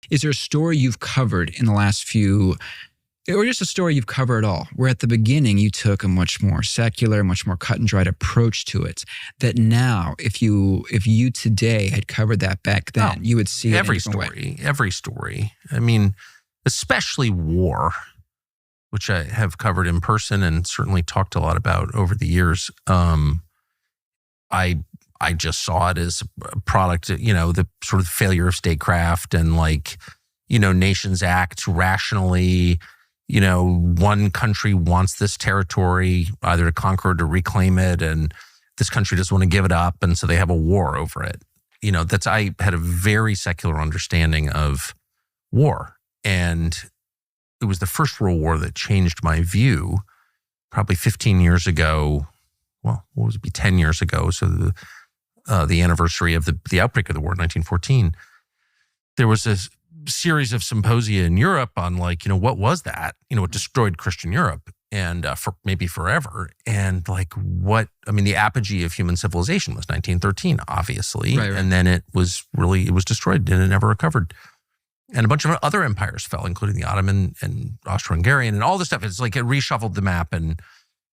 Is there a story you've covered in the last few, or just a story you've covered at all, where at the beginning you took a much more secular, much more cut and dried approach to it, that now, if you today had covered that back then, you would see every story. I mean, especially war, which I have covered in person and certainly talked a lot about over the years. I just saw it as a product, the sort of failure of statecraft and nations act rationally. One country wants this territory either to conquer or to reclaim it, and this country doesn't want to give it up, and so they have a war over it. I had a very secular understanding of war, and it was the First World War that changed my view. Probably 15 years ago, well, what would it be, 10 years ago? So the anniversary of the outbreak of the war, 1914, there was a series of symposia in Europe on what was that? It destroyed Christian Europe and for maybe forever. And the apogee of human civilization was 1913, obviously. Right. And then it was destroyed and it never recovered. And a bunch of other empires fell, including the Ottoman and Austro-Hungarian and all this stuff. It's like it reshuffled the map and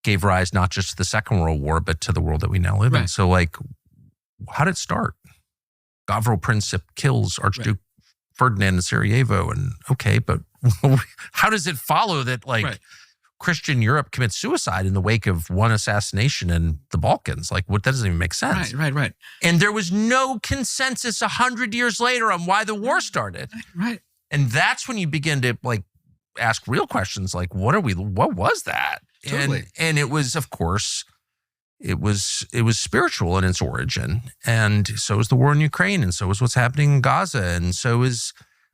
gave rise not just to the Second World War, but to the world that we now live in. So how did it start? Gavril Princip kills Archduke Ferdinand of Sarajevo. And okay, but how does it follow that Christian Europe commits suicide in the wake of one assassination in the Balkans? That doesn't even make sense. Right. And there was no consensus 100 years later on why the war started. Right. And that's when you begin to ask real questions what was that? Totally. And it was, of course, it was spiritual in its origin. And so is the war in Ukraine, and so is what's happening in Gaza, and so is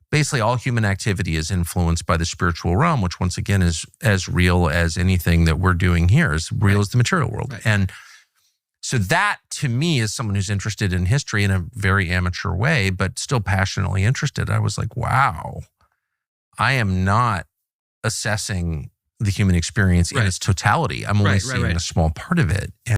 basically all human activity is influenced by the spiritual realm, which once again is as real as anything that we're doing here, as real as the material world. Right. And so that, to me, as someone who's interested in history in a very amateur way, but still passionately interested, I was like, wow, I am not assessing the human experience in its totality. I'm only seeing a small part of it.